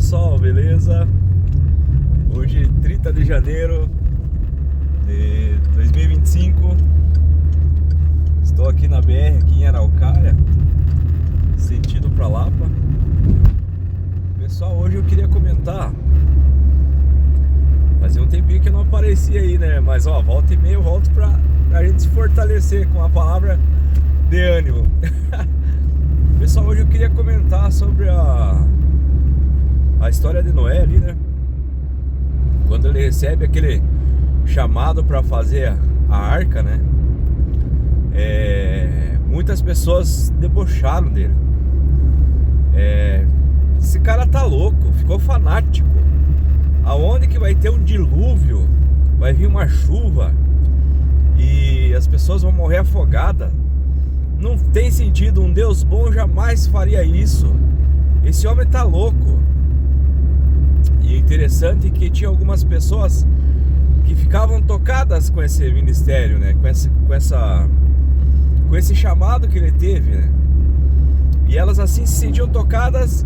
pessoal, beleza? Hoje 30 de janeiro de 2025. Estou aqui na BR, aqui em Araucária, sentido pra Lapa. Pessoal, hoje eu queria comentar. Fazia um tempinho que eu não aparecia aí, né? Mas ó, volta e meia eu volto pra gente se fortalecer com a palavra de ânimo. Pessoal, hoje eu queria comentar sobre a história de Noé ali, né? Quando ele recebe aquele chamado para fazer a arca, né? Muitas pessoas debocharam dele. Esse cara tá louco, ficou fanático. Aonde que vai ter um dilúvio? Vai vir uma chuva e as pessoas vão morrer afogadas? Não tem sentido, um Deus bom jamais faria isso. Esse homem tá louco. E é interessante que tinha algumas pessoas que ficavam tocadas com esse ministério, né? Com esse chamado que ele teve, né? E elas assim se sentiam tocadas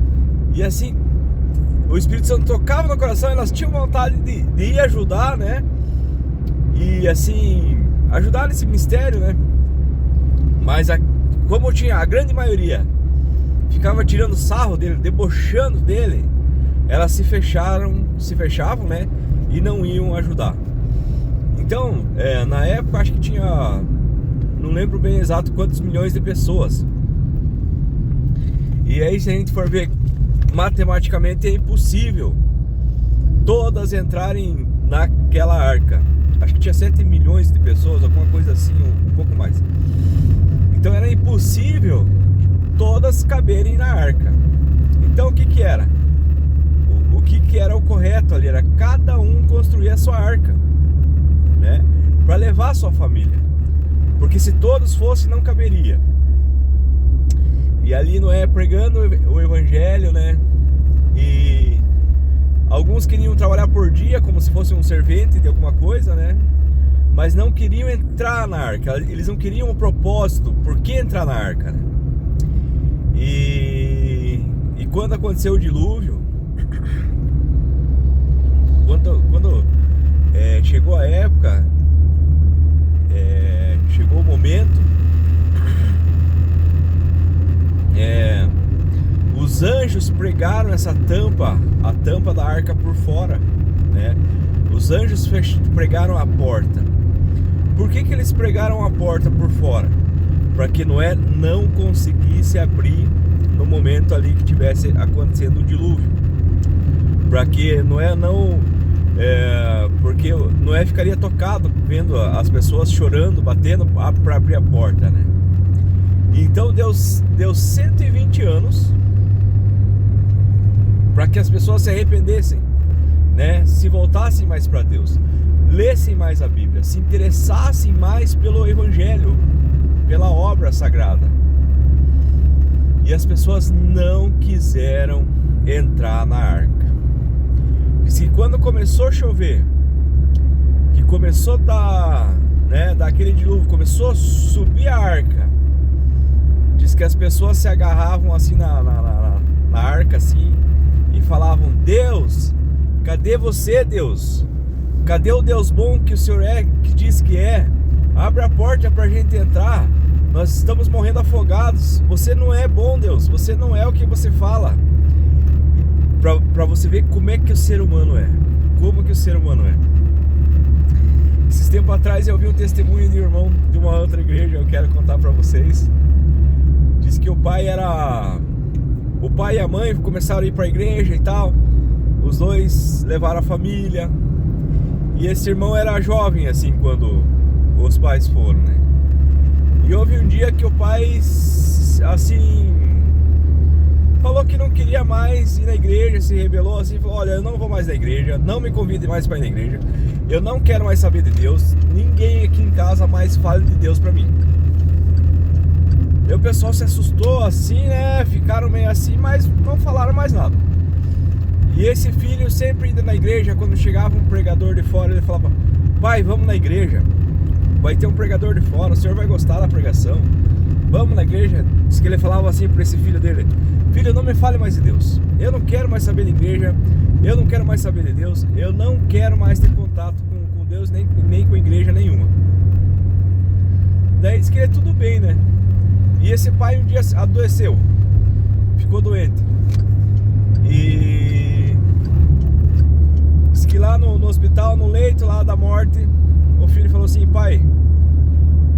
e assim o Espírito Santo tocava no coração, elas tinham vontade de ir ajudar, né? E assim, ajudar nesse ministério, né? Mas como tinha a grande maioria ficava tirando sarro dele, debochando dele, elas se fechavam, né? E não iam ajudar. Então, na época acho que tinha, não lembro bem exato quantos milhões de pessoas. E aí se a gente for ver matematicamente é impossível todas entrarem naquela arca. Acho que tinha 7 milhões de pessoas, alguma coisa assim, um pouco mais. Então era impossível todas caberem na arca. Então o que era? O que era o correto ali? Era cada um construir a sua arca, né? Para levar a sua família. Porque se todos fossem, não caberia. E ali Noé pregando o evangelho, né? E alguns queriam trabalhar por dia como se fosse um servente de alguma coisa, né? Mas não queriam entrar na arca. Eles não queriam o propósito. Por que entrar na arca, né? E quando aconteceu o dilúvio, quando chegou a época, chegou o momento, os anjos pregaram essa tampa, a tampa da arca por fora, né? Os anjos pregaram a porta. Por que eles pregaram a porta por fora? Para que Noé não conseguisse abrir no momento ali que tivesse acontecendo o dilúvio. Para que Noé não... porque Noé ficaria tocado vendo as pessoas chorando, batendo para abrir a porta, né? Então Deus deu 120 anos para que as pessoas se arrependessem, né? Se voltassem mais para Deus, lessem mais a Bíblia, se interessassem mais pelo Evangelho, pela obra sagrada. E as pessoas não quiseram entrar na arca. Diz que quando começou a chover, que começou a dar aquele dilúvio, começou a subir a arca, diz que as pessoas se agarravam assim na arca assim e falavam: Deus, cadê você, Deus? Cadê o Deus bom que o Senhor é, que diz que é? Abre a porta pra gente entrar. Nós estamos morrendo afogados. Você não é bom, Deus. Você não é o que você fala. Pra você ver como é que o ser humano é. Como que o ser humano é. Esses tempos atrás eu ouvi um testemunho de um irmão de uma outra igreja. Eu quero contar pra vocês. Diz que o pai e a mãe começaram a ir pra igreja e tal. Os dois levaram a família. E esse irmão era jovem assim quando os pais foram, né? E houve um dia que o pai assim falou que não queria mais ir na igreja, se rebelou assim, falou: olha, eu não vou mais na igreja, não me convide mais para ir na igreja, eu não quero mais saber de Deus, ninguém aqui em casa mais fale de Deus para mim. E o pessoal se assustou assim, né? Ficaram meio assim, mas não falaram mais nada. E esse filho sempre indo na igreja, quando chegava um pregador de fora, ele falava: pai, vamos na igreja, vai ter um pregador de fora, o senhor vai gostar da pregação. vamos na igreja. Diz que ele falava assim para esse filho dele: filho, não me fale mais de Deus, eu não quero mais saber de igreja, eu não quero mais saber de Deus, eu não quero mais ter contato com Deus, nem com igreja nenhuma. Daí diz que ele é tudo bem, né? E esse pai um dia adoeceu, ficou doente. E diz que lá no hospital, no leito lá da morte, o filho falou assim: pai,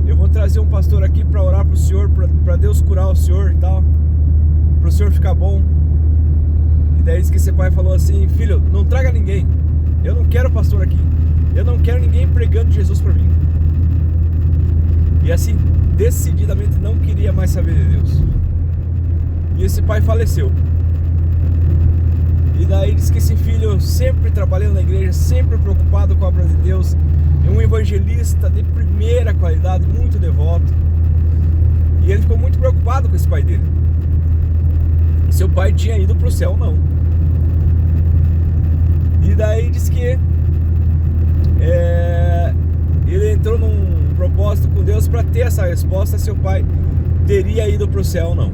eu vou trazer um pastor aqui para orar pro senhor, para Deus curar o senhor e tal, pro senhor ficar bom. E daí diz que esse pai falou assim: filho, não traga ninguém, eu não quero pastor aqui, eu não quero ninguém pregando Jesus para mim. E assim, decididamente não queria mais saber de Deus. E esse pai faleceu. E daí diz que esse filho, sempre trabalhando na igreja, sempre preocupado com a obra de Deus, é um evangelista de primeira qualidade, muito devoto. E ele ficou muito preocupado com esse pai dele. Seu pai tinha ido para o céu, não. E daí diz que ele entrou num propósito com Deus para ter essa resposta se o pai teria ido para o céu ou não.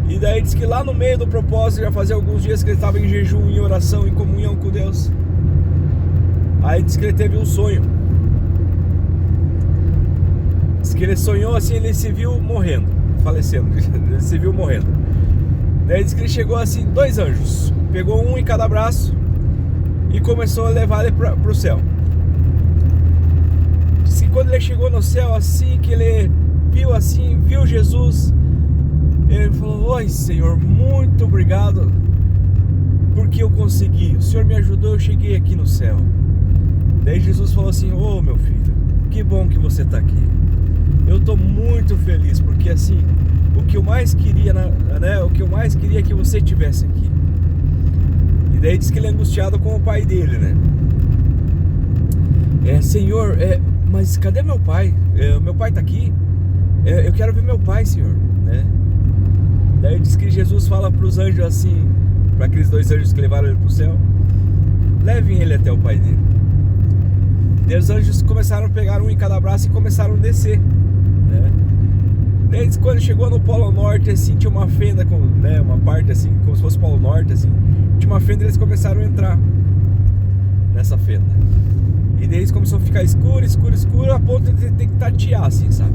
E daí diz que lá no meio do propósito, já fazia alguns dias que ele estava em jejum, em oração, em comunhão com Deus. Aí diz que ele teve um sonho. Diz que ele sonhou assim, ele se viu morrendo, falecendo, ele se viu morrendo. Daí diz que ele chegou assim, 2 anjos, pegou um em cada braço e começou a levar ele para o céu. Diz que quando ele chegou no céu, assim que ele viu Jesus, ele falou: oi Senhor, muito obrigado, porque eu consegui, o Senhor me ajudou, eu cheguei aqui no céu. Daí Jesus falou assim: ô meu filho, que bom que você está aqui, eu estou muito feliz, porque assim, o que eu mais queria, né, o que eu mais queria é que você estivesse aqui. E daí diz que ele é angustiado com o pai dele, né? Senhor, mas cadê meu pai? Meu pai está aqui, eu quero ver meu pai, Senhor, né? Daí diz que Jesus fala para os anjos assim, para aqueles 2 anjos que levaram ele para o céu: levem ele até o pai dele. Daí os anjos começaram a pegar um em cada braço e começaram a descer, né? Daí diz que quando chegou no Polo Norte, assim, tinha uma fenda, né, uma parte assim, como se fosse o Polo Norte, assim, tinha uma fenda, e eles começaram a entrar nessa fenda. E daí eles começaram a ficar escuro, a ponto de ter que tatear, assim, sabe?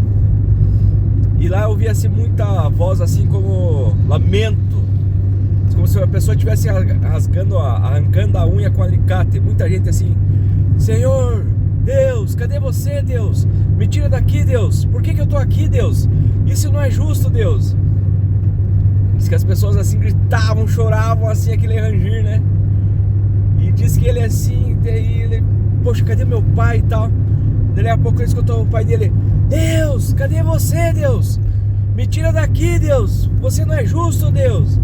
E lá eu ouvia assim muita voz assim como lamento, como se a pessoa estivesse arrancando a unha com alicate. Muita gente assim: Senhor, Deus, cadê você, Deus? Me tira daqui, Deus, por que eu tô aqui, Deus? Isso não é justo, Deus. Diz que as pessoas assim gritavam, choravam assim, aquele rangir, né? E diz que ele assim, daí ele: poxa, cadê meu pai e tal? Daí a pouco ele escutou o pai dele: Deus, cadê você, Deus? Me tira daqui, Deus, você não é justo, Deus.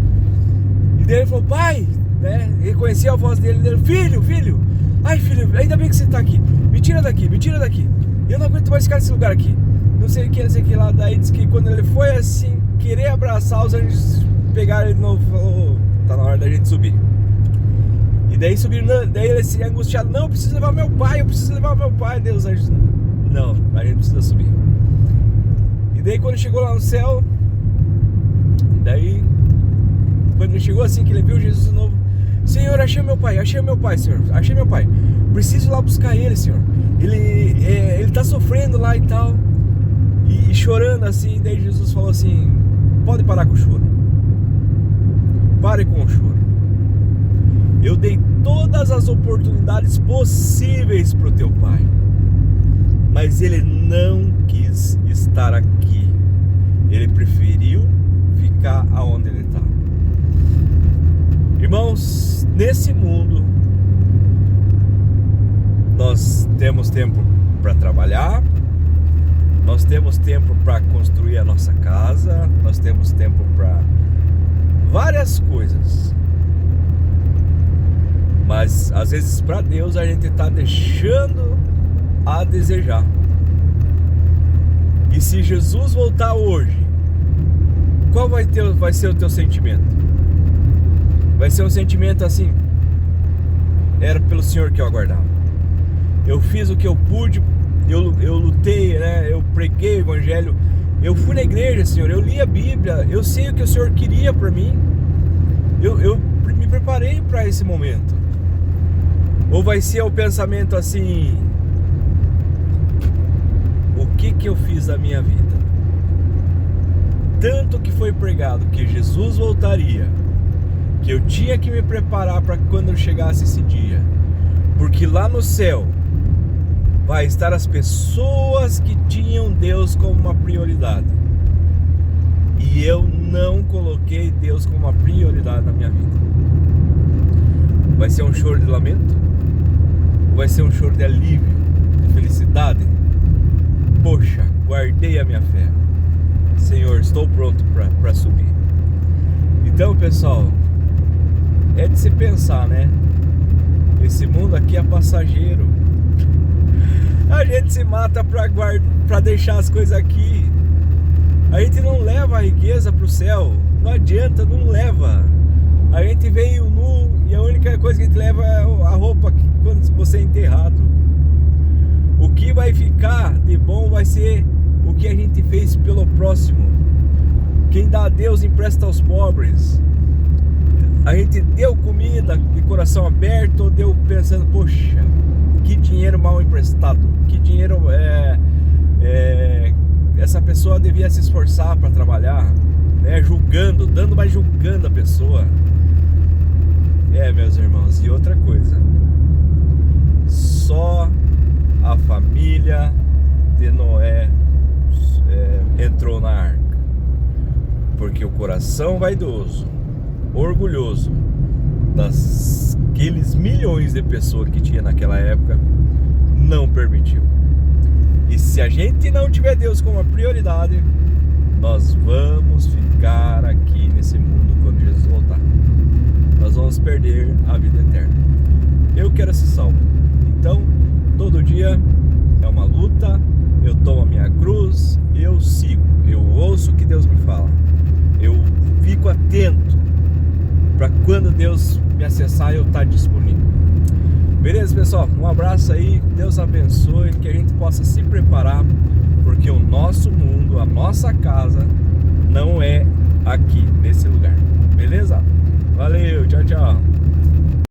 E daí ele falou: pai, né? Ele conhecia a voz dele: filho, ai filho, ainda bem que você está aqui, me tira daqui, eu não aguento mais ficar nesse lugar aqui, não sei o que lá. Daí diz que quando ele foi assim, querer abraçar, os anjos pegaram ele de novo e falou: tá na hora da gente subir. E daí subiram, daí ele se angustiado: não, eu preciso levar meu pai, Deus, anjos, não, a gente precisa subir. E daí quando chegou lá no céu, daí quando ele chegou assim, que ele viu Jesus de novo: Senhor, achei meu pai, Senhor, achei meu pai, preciso ir lá buscar ele, Senhor, ele tá sofrendo lá e tal, e chorando assim. Daí Jesus falou assim: pode parar com o choro, pare com o choro, eu dei todas as oportunidades possíveis pro teu pai, mas ele não quis estar aqui, ele preferiu ficar aonde ele está. Irmãos, nesse mundo nós temos tempo para trabalhar, nós temos tempo para construir a nossa casa, nós temos tempo para várias coisas, mas às vezes para Deus a gente está deixando a desejar. E se Jesus voltar hoje, qual vai ser o teu sentimento? Vai ser um sentimento assim: era pelo Senhor que eu aguardava, eu fiz o que eu pude, eu lutei, né? Eu preguei o evangelho, Eu fui na igreja, Senhor, eu li a Bíblia, eu sei o que o Senhor queria para mim. Eu me preparei para esse momento. Ou vai ser o pensamento assim: o que eu fiz da minha vida? Tanto que foi pregado que Jesus voltaria, que eu tinha que me preparar para quando chegasse esse dia, porque lá no céu vai estar as pessoas que tinham Deus como uma prioridade, e eu não coloquei Deus como uma prioridade na minha vida. Vai ser um choro de lamento? Ou vai ser um choro de alívio, de felicidade? Poxa, guardei a minha fé, Senhor, estou pronto para subir. Então, pessoal, é de se pensar, né? Esse mundo aqui é passageiro. A gente se mata para deixar as coisas aqui. A gente não leva a riqueza para o céu. Não adianta, não leva. A gente veio nu e a única coisa que a gente leva é a roupa quando você é enterrado. O que vai ficar de bom vai ser o que a gente fez pelo próximo. Quem dá a Deus empresta aos pobres. A gente deu comida de coração aberto ou deu pensando, poxa, que dinheiro mal emprestado, que dinheiro essa pessoa devia se esforçar para trabalhar, né? Julgando, dando, mas julgando a pessoa. Meus irmãos, e outra coisa, só a família de Noé entrou na arca, porque o coração vaidoso, orgulhoso daqueles milhões de pessoas que tinha naquela época não permitiu. E se a gente não tiver Deus como uma prioridade, nós vamos ficar aqui nesse mundo quando Jesus voltar. Nós vamos perder a vida eterna. Eu quero ser salvo. Então, todo dia é uma luta. Eu tomo a minha cruz, eu sigo, eu ouço o que Deus me fala, eu fico atento para quando Deus me acessar eu estar disponível. Beleza, pessoal? Um abraço aí, Deus abençoe, que a gente possa se preparar, porque o nosso mundo, a nossa casa não é aqui nesse lugar. Beleza? Valeu, tchau, tchau.